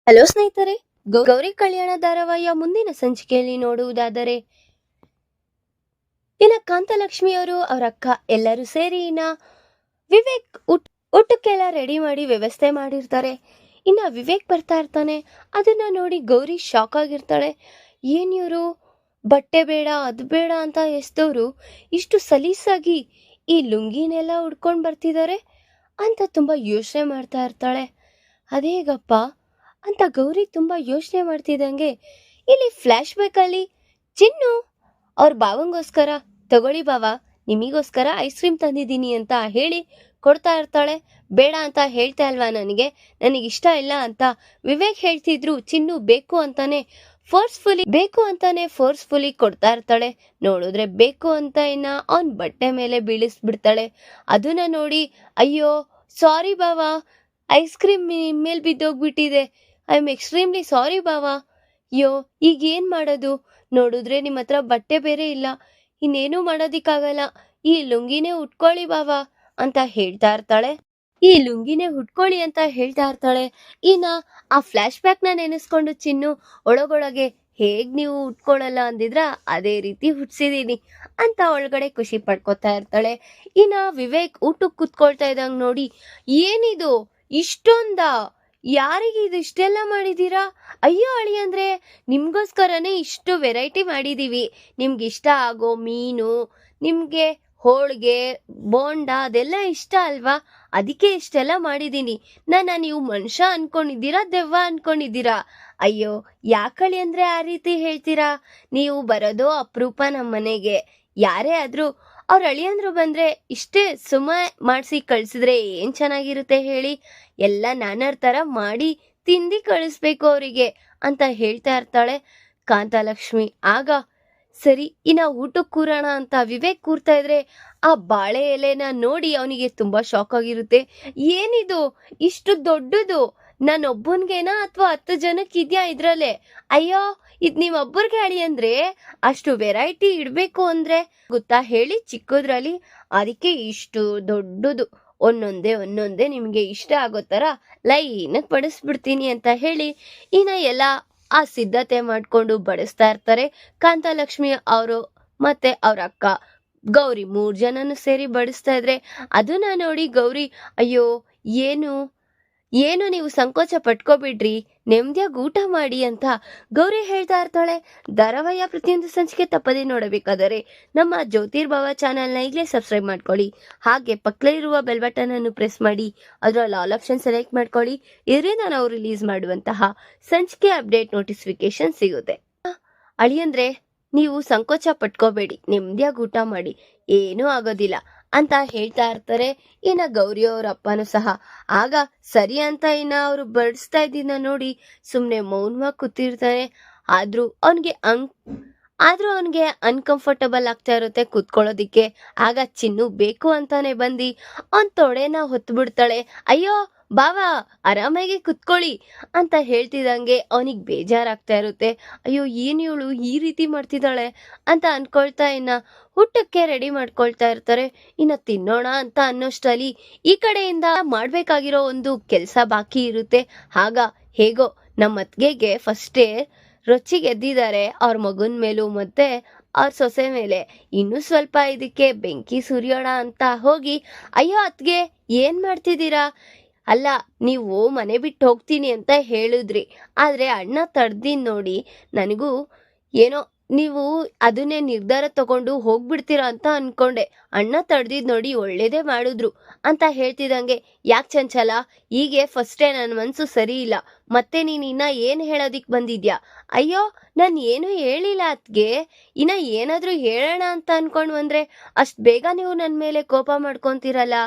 Hello ಸ್ನೇಹಿತರೆ, ಗೌರಿ ಕಲ್ಯಾಣ ಧಾರಾವಾಹಿಯ ಮುಂದಿನ ಸಂಚಿಕೆಯಲ್ಲಿ ನೋಡುವುದಾದರೆ ಕಾಂತಲಕ್ಷ್ಮಿಯವರು ಅವರ ಅಕ್ಕ ಎಲ್ಲರೂ ಸೇರಿ ವಿವೇಕ್ ಊಟಕ್ಕೆಲ್ಲ ರೆಡಿ ಮಾಡಿ ವ್ಯವಸ್ಥೆ ಮಾಡಿರ್ತಾರೆ. ವಿವೇಕ್ ಬರ್ತಾ ಇರ್ತಾನೆ. ಅದನ್ನ ನೋಡಿ ಗೌರಿ ಶಾಕ್ ಆಗಿರ್ತಾಳೆ. ಏನ್ ಇವರು ಬಟ್ಟೆ ಬೇಡ ಅದು ಬೇಡ ಅಂತ ಎಸ್ತವ್ರು ಇಷ್ಟು ಸಲೀಸಾಗಿ ಈ ಲುಂಗಿನೆಲ್ಲ ಉಡ್ಕೊಂಡ್ ಬರ್ತಿದ್ದಾರೆ ಅಂತ ತುಂಬಾ ಯೋಚನೆ ಮಾಡ್ತಾ ಇರ್ತಾಳೆ. ಅದೇಗಪ್ಪ ಅಂತ ಗೌರಿ ತುಂಬಾ ಯೋಚನೆ ಮಾಡ್ತಿದ್ದಂಗೆ ಇಲ್ಲಿ ಫ್ಲಾಶ್ ಬ್ಯಾಕ್ ಅಲ್ಲಿ ಚಿನ್ನು ಅವ್ರ ಭಾವಂಗೋಸ್ಕರ ತಗೊಳ್ಳಿ ಬಾವ, ನಿಮಿಗೋಸ್ಕರ ಐಸ್ ಕ್ರೀಮ್ ತಂದಿದ್ದೀನಿ ಅಂತ ಹೇಳಿ ಕೊಡ್ತಾ ಇರ್ತಾಳೆ. ಬೇಡ ಅಂತ ಹೇಳ್ತಾ ಅಲ್ವಾ ನನಗಿಷ್ಟ ಇಲ್ಲ ಅಂತ ವಿವೇಕ್ ಹೇಳ್ತಿದ್ರು. ಚಿನ್ನು ಬೇಕು ಅಂತಾನೆ ಫೋರ್ಸ್ಫುಲಿ ಕೊಡ್ತಾ ಇರ್ತಾಳೆ. ನೋಡಿದ್ರೆ ಬೇಕು ಅಂತ ಅವನ್ ಬಟ್ಟೆ ಮೇಲೆ ಬೀಳಿಸ್ಬಿಡ್ತಾಳೆ. ಅದನ್ನ ನೋಡಿ, ಅಯ್ಯೋ ಸಾರಿ ಬಾವಾ, ಐಸ್ ಕ್ರೀಮ್ ಮೇಲ್ ಬಿದ್ದೋಗ್ಬಿಟ್ಟಿದೆ, ಐ ಆಮ್ ಎಕ್ಸ್ಟ್ರೀಮ್ಲಿ ಸಾರಿ ಬಾವಾ. ಅಯ್ಯೋ ಈಗ ಏನ್ ಮಾಡೋದು, ನೋಡಿದ್ರೆ ನಿಮ್ಮ ಹತ್ರ ಬಟ್ಟೆ ಬೇರೆ ಇಲ್ಲ, ಇನ್ನೇನು ಮಾಡೋದಿಕ್ಕಾಗಲ್ಲ, ಈ ಲುಂಗಿನೇ ಉಟ್ಕೊಳ್ಳಿ ಬಾವಾ ಅಂತ ಹೇಳ್ತಾ ಇರ್ತಾಳೆ. ಆ ಫ್ಲಾಶ್ ಬ್ಯಾಕ್ ನ ನೆನೆಸ್ಕೊಂಡು ಚಿನ್ನು ಒಳಗೊಳಗೆ, ಹೇಗ್ ನೀವು ಉಟ್ಕೊಳ್ಳಲ್ಲ ಅಂದಿದ್ರ ಅದೇ ರೀತಿ ಹುಟ್ಸಿದೀನಿ ಅಂತ ಒಳಗಡೆ ಖುಷಿ ಪಡ್ಕೊತಾ ಇರ್ತಾಳೆ. ವಿವೇಕ್ ಊಟಕ್ಕೆ ಕುತ್ಕೊಳ್ತಾ ಇದ್ದಂಗ್ ನೋಡಿ, ಏನಿದು ಇಷ್ಟೊಂದ, ಯಾರಿಗೆ ಇದು ಇಷ್ಟೆಲ್ಲ ಮಾಡಿದೀರಾ? ಅಯ್ಯೋ ಅಳಿ ಅಂದ್ರೆ ನಿಮ್ಗೋಸ್ಕರನೇ ಇಷ್ಟು ವೆರೈಟಿ ಮಾಡಿದೀವಿ, ನಿಮ್ಗೆ ಇಷ್ಟ ಆಗೋ ಮೀನು, ನಿಮ್ಗೆ ಹೋಳ್ಗೆ ಬೋಂಡ ಅದೆಲ್ಲ ಇಷ್ಟ ಅಲ್ವಾ, ಅದಕ್ಕೆ ಇಷ್ಟೆಲ್ಲ ಮಾಡಿದೀನಿ. ನೀವು ಮನುಷ್ಯ ಅನ್ಕೊಂಡಿದ್ದೀರಾ ದೆವ್ವ ಅನ್ಕೊಂಡಿದ್ದೀರಾ? ಅಯ್ಯೋ ಯಾಕಳಿ ಅಂದ್ರೆ ಆ ರೀತಿ ಹೇಳ್ತೀರಾ? ನೀವು ಬರೋದು ಅಪರೂಪ ನಮ್ಮ ಮನೆಗೆ. ಯಾರೇ ಆದ್ರೂ ಅವ್ರ ಅಳಿಯಂದ್ರು ಬಂದ್ರೆ ಇಷ್ಟೇ ಸುಮ್ಮ ಮಾಡಿಸಿ ಕಳ್ಸಿದ್ರೆ ಏನ್ ಚೆನ್ನಾಗಿರುತ್ತೆ ಹೇಳಿ? ಎಲ್ಲ ನಾನರ್ ತರ ಮಾಡಿ ತಿಂದಿ ಕಳಿಸ್ಬೇಕು ಅವರಿಗೆ ಅಂತ ಹೇಳ್ತಾ ಇರ್ತಾಳೆ ಕಾಂತಲಕ್ಷ್ಮಿ. ಆಗ ಸರಿ ಊಟಕ್ಕೆ ಕೂರೋಣ ಅಂತ ವಿವೇಕ್ ಕೂರ್ತಾ ಇದ್ರೆ ಆ ಬಾಳೆ ಎಲೆನ ನೋಡಿ ಅವನಿಗೆ ತುಂಬಾ ಶಾಕ್ ಆಗಿರುತ್ತೆ. ಏನಿದು ಇಷ್ಟು ದೊಡ್ಡದು, ನಾನೊಬ್ಬನ್ಗೇನಾ ಅಥವಾ 10 ಜನಕ್ಕೆ ಇದ್ಯಾ ಇದ್ರಲ್ಲೇ? ಅಯ್ಯೋ ಇದ್ ನೀವೊಬ್ಬರಿಗೆ ಅಳಿ ಅಂದ್ರೆ ಅಷ್ಟು ವೆರೈಟಿ ಇಡ್ಬೇಕು ಅಂದ್ರೆ ಗೊತ್ತಾ ಹೇಳಿ ಚಿಕ್ಕದ್ರಲ್ಲಿ, ಅದಕ್ಕೆ ಇಷ್ಟು ದೊಡ್ಡದು ಒಂದೊಂದೇ ನಿಮ್ಗೆ ಇಷ್ಟ ಆಗೋ ತರ ಲೈನಕ್ ಬಡಿಸ್ಬಿಡ್ತೀನಿ ಅಂತ ಹೇಳಿ ಎಲ್ಲ ಆ ಸಿದ್ಧತೆ ಮಾಡ್ಕೊಂಡು ಬಡಿಸ್ತಾ ಇರ್ತಾರೆ. ಕಾಂತಲಕ್ಷ್ಮಿ ಅವರು ಮತ್ತೆ ಅವ್ರ ಅಕ್ಕ ಗೌರಿ 3 ಜನನು ಸೇರಿ ಬಡಿಸ್ತಾ ಇದ್ರೆ ಅದನ್ನ ನೋಡಿ ಗೌರಿ, ಅಯ್ಯೋ ಏನು ನೀವು ಸಂಕೋಚ ಪಟ್ಕೋಬಿಡ್ರಿ, ನೆಮ್ಮದಿಯಾಗಿ ಊಟ ಮಾಡಿ ಅಂತ ಗೌರಿ ಹೇಳ್ತಾ ಇರ್ತಾಳೆ. ಧಾರಾವಾಹಿಯ ಪ್ರತಿಯೊಂದು ಸಂಚಿಕೆ ತಪ್ಪದೇ ನೋಡಬೇಕಾದರೆ ನಮ್ಮ ಜ್ಯೋತಿರ್ಭವ ಚಾನೆಲ್ನ ಈಗಲೇ ಸಬ್ಸ್ಕ್ರೈಬ್ ಮಾಡ್ಕೊಳ್ಳಿ. ಹಾಗೆ ಪಕ್ಕದಲ್ಲಿರುವ ಬೆಲ್ ಬಟನ್ ಅನ್ನು ಪ್ರೆಸ್ ಮಾಡಿ ಅದರಲ್ಲಿ ಆಲ್ ಆಪ್ಷನ್ ಸೆಲೆಕ್ಟ್ ಮಾಡ್ಕೊಳ್ಳಿ. ಇದರಿಂದ ನಾವು ರಿಲೀಸ್ ಮಾಡುವಂತಹ ಸಂಚಿಕೆ ಅಪ್ಡೇಟ್ ನೋಟಿಫಿಕೇಶನ್ ಸಿಗುತ್ತೆ. ಅಳಿಯಂದ್ರೆ ನೀವು ಸಂಕೋಚ ಪಟ್ಕೋಬೇಡಿ, ನೆಮ್ಮದಿಯಾಗಿ ಊಟ ಮಾಡಿ, ಏನೂ ಆಗೋದಿಲ್ಲ ಅಂತ ಹೇಳ್ತಾ ಇರ್ತಾರೆ. ಗೌರಿ ಅವ್ರ ಅಪ್ಪನೂ ಸಹ ಆಗ ಸರಿ ಅಂತ ಅವ್ರು ಬಡಿಸ್ತಾ ಇದ್ದಿನ ನೋಡಿ ಸುಮ್ನೆ ಮೌನವಾಗಿ ಕೂತಿರ್ತಾನೆ. ಆದ್ರೂ ಅವನ್ಗೆ ಅನ್ಕಂಫರ್ಟಬಲ್ ಆಗ್ತಾ ಇರುತ್ತೆ ಕುತ್ಕೊಳ್ಳೋದಿಕ್ಕೆ. ಆಗ ಚಿನ್ನು ಬೇಕು ಅಂತಾನೆ ಬಂದಿ ಅವನ್ ತೊಡೆನ ಹೊತ್ತು ಬಿಡ್ತಾಳೆ. ಅಯ್ಯೋ ಬಾವಾ ಆರಾಮಾಗಿ ಕುತ್ಕೊಳ್ಳಿ ಅಂತ ಹೇಳ್ತಿದಂಗೆ ಅವನಿಗೆ ಬೇಜಾರಾಗ್ತಾ ಇರುತ್ತೆ. ಅಯ್ಯೋ ಏನ್ ಇವಳು ಈ ರೀತಿ ಮಾಡ್ತಿದ್ದಾಳೆ ಅಂತ ಅನ್ಕೊಳ್ತಾ ಊಟಕ್ಕೆ ರೆಡಿ ಮಾಡ್ಕೊಳ್ತಾ ಇರ್ತಾರೆ. ತಿನ್ನೋಣ ಅಂತ ಅನ್ನೋಷ್ಟರಲ್ಲಿ ಈ ಕಡೆಯಿಂದ ಮಾಡ್ಬೇಕಾಗಿರೋ ಒಂದು ಕೆಲ್ಸ ಬಾಕಿ ಇರುತ್ತೆ. ಆಗ ಹೇಗೋ ನಮ್ಮ ಅತ್ಗೆಗೆ ಫಸ್ಟೇ ರೊಚ್ಚಿಗೆ ಎದ್ದಿದ್ದಾರೆ ಅವ್ರ ಮಗನ್ ಮೇಲೂ ಮತ್ತೆ ಅವ್ರ ಸೊಸೆ ಮೇಲೆ. ಇನ್ನು ಸ್ವಲ್ಪ ಇದಕ್ಕೆ ಬೆಂಕಿ ಸುರಿಯೋಣ ಅಂತ ಹೋಗಿ, ಅಯ್ಯೋ ಅತ್ಗೆ ಏನ್ ಮಾಡ್ತಿದ್ದೀರಾ? ಅಲ್ಲ ನೀವು ಮನೆ ಬಿಟ್ಟು ಹೋಗ್ತೀನಿ ಅಂತ ಹೇಳಿದ್ರಿ, ಆದ್ರೆ ಅಣ್ಣ ತಡ್ದಿನ್ ನೋಡಿ ನನಗೂ ಏನೋ ನೀವು ಅದನ್ನೇ ನಿರ್ಧಾರ ತಗೊಂಡು ಹೋಗ್ಬಿಡ್ತೀರಾ ಅಂತ ಅನ್ಕೊಂಡೆ. ಅಣ್ಣ ತಡ್ದಿದ್ ನೋಡಿ ಒಳ್ಳೇದೇ ಮಾಡಿದ್ರು ಅಂತ ಹೇಳ್ತಿದಂಗೆ, ಯಾಕೆ ಚಂಚಲ ಹೀಗೆ ಫಸ್ಟೇ ನನ್ನ ಮನ್ಸು ಸರಿ ಇಲ್ಲ, ಮತ್ತೆ ನೀನ್ ಏನ್ ಹೇಳೋದಿಕ್ ಬಂದಿದ್ಯಾ? ಅಯ್ಯೋ ನಾನು ಏನು ಹೇಳಿಲ್ಲ ಅತ್ಗೆ, ಏನಾದ್ರೂ ಹೇಳೋಣ ಅಂತ ಅನ್ಕೊಂಡ್ ಬಂದ್ರೆ ಅಷ್ಟ್ ಬೇಗ ನೀವು ನನ್ ಮೇಲೆ ಕೋಪ ಮಾಡ್ಕೊಂತೀರಲ್ಲ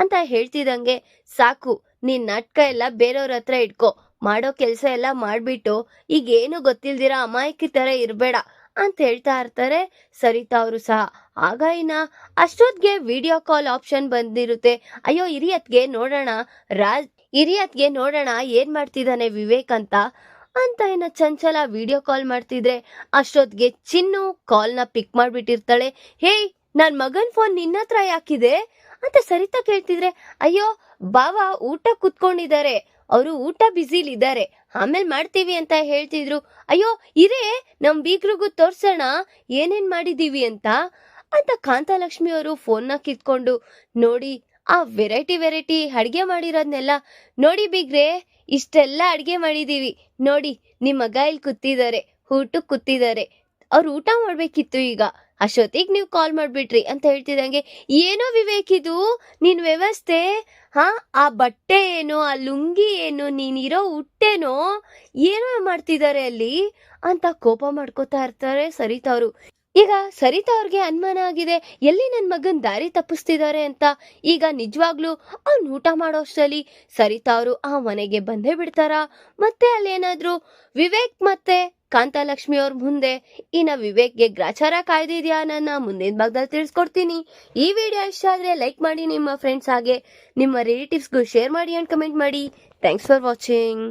ಅಂತ ಹೇಳ್ತಿದಂಗೆ, ಸಾಕು ನಿನ್ ನಾಟಕ ಎಲ್ಲ ಬೇರೆಯವ್ರ ಹತ್ರ ಇಟ್ಕೋ, ಮಾಡೋ ಕೆಲ್ಸ ಎಲ್ಲ ಮಾಡ್ಬಿಟ್ಟು ಈಗ ಏನು ಗೊತ್ತಿಲ್ದಿರ ಅಮಾಯಕಿ ತರ ಇರ್ಬೇಡ ಅಂತ ಹೇಳ್ತಾ ಇರ್ತಾರೆ ಸರಿತಾ ಅವರು ಸಹ. ಆಗ ಅಷ್ಟೊತ್ಗೆ ವಿಡಿಯೋ ಕಾಲ್ ಆಪ್ಷನ್ ಬಂದಿರುತ್ತೆ. ಅಯ್ಯೋ ಹಿರಿಯತ್ಗೆ ನೋಡೋಣ ಏನ್ ಮಾಡ್ತಿದ್ದಾನೆ ವಿವೇಕ್ ಅಂತ ಚಂಚಲ ವಿಡಿಯೋ ಕಾಲ್ ಮಾಡ್ತಿದ್ರೆ ಅಷ್ಟೊತ್ಗೆ ಚಿನ್ನು ಕಾಲ್ನ ಪಿಕ್ ಮಾಡ್ಬಿಟ್ಟಿರ್ತಾಳೆ. ಹೇಯ್ ನನ್ ಮಗನ್ ಫೋನ್ ನಿನ್ನ ಹತ್ರ ಯಾಕಿದೆ ಅಂತ ಸರಿತಾ ಕೇಳ್ತಿದ್ರೆ, ಅಯ್ಯೋ ಬಾವ ಊಟ ಕುತ್ಕೊಂಡಿದ್ದಾರೆ ಅವರು ಊಟ ಬ್ಯುಸಿಲಿದ್ದಾರೆ, ಆಮೇಲೆ ಮಾಡ್ತೀವಿ ಅಂತ ಹೇಳ್ತಿದ್ರು. ಅಯ್ಯೋ ಇರೇ, ನಮ್ ಬೀಗ್ರಿಗೂ ತೋರ್ಸೋಣ ಏನೇನ್ ಮಾಡಿದೀವಿ ಅಂತ ಕಾಂತಲಕ್ಷ್ಮಿ ಅವರು ಫೋನ್ನ ಕಿತ್ಕೊಂಡು ನೋಡಿ ಆ ವೆರೈಟಿ ಅಡ್ಗೆ ಮಾಡಿರೋದ್ನೆಲ್ಲ ನೋಡಿ ಬೀಗ್ರೆ, ಇಷ್ಟೆಲ್ಲ ಅಡ್ಗೆ ಮಾಡಿದೀವಿ ನೋಡಿ, ನಿಮ್ ಮಗ ಇಲ್ಲಿ ಕೂತಿದ್ದಾರೆ, ಊಟಕ್ಕೆ ಕೂತಿದ್ದಾರೆ, ಅವ್ರು ಊಟ ಮಾಡ್ಬೇಕಿತ್ತು, ಈಗ ಅಷ್ಟೊತ್ತಿಗೆ ನೀವು ಕಾಲ್ ಮಾಡ್ಬಿಟ್ರಿ ಅಂತ ಹೇಳ್ತಿದಂಗೆ, ಏನೋ ವಿವೇಕ್ ಇದು ನಿನ್ ವ್ಯವಸ್ಥೆ, ಆ ಬಟ್ಟೆ ಏನೋ, ಆ ಲುಂಗಿ ಏನು, ನೀನಿರೋ ಹುಟ್ಟೇನೋ, ಏನೋ ಮಾಡ್ತಿದ್ದಾರೆ ಅಲ್ಲಿ ಅಂತ ಕೋಪ ಮಾಡ್ಕೋತಾ ಇರ್ತಾರೆ ಸರಿತಾ ಅವರು. ಈಗ ಸರಿತಾ ಅವ್ರಿಗೆ ಅನುಮಾನ ಆಗಿದೆ, ಎಲ್ಲಿ ನನ್ ಮಗನ್ ದಾರಿ ತಪ್ಪಿಸ್ತಿದ್ದಾರೆ ಅಂತ. ಈಗ ನಿಜವಾಗ್ಲೂ ಅವ್ನ್ ಊಟ ಮಾಡೋ ಅಷ್ಟರಲ್ಲಿ ಸರಿತಾ ಅವರು ಆ ಮನೆಗೆ ಬಂದೇ ಬಿಡ್ತಾರ. ಮತ್ತೆ ಅಲ್ಲೇನಾದ್ರು ವಿವೇಕ್ ಮತ್ತೆ ಕಾಂತಲಕ್ಷ್ಮಿ ಅವ್ರ ಮುಂದೆ ವಿವೇಕ್ಗೆ ಗ್ರಾಚಾರ ಕಾಯ್ದಿದ್ಯಾ ನನ್ನ ಮುಂದಿನ ಭಾಗದಲ್ಲಿ ತಿಳಿಸ್ಕೊಡ್ತೀನಿ. ಈ ವಿಡಿಯೋ ಇಷ್ಟ ಆದ್ರೆ ಲೈಕ್ ಮಾಡಿ, ನಿಮ್ಮ ಫ್ರೆಂಡ್ಸ್ ಹಾಗೆ ನಿಮ್ಮ ರಿಲೇಟಿವ್ಸ್ಗೂ ಶೇರ್ ಮಾಡಿ ಅಂಡ್ ಕಮೆಂಟ್ ಮಾಡಿ. Thanks for watching.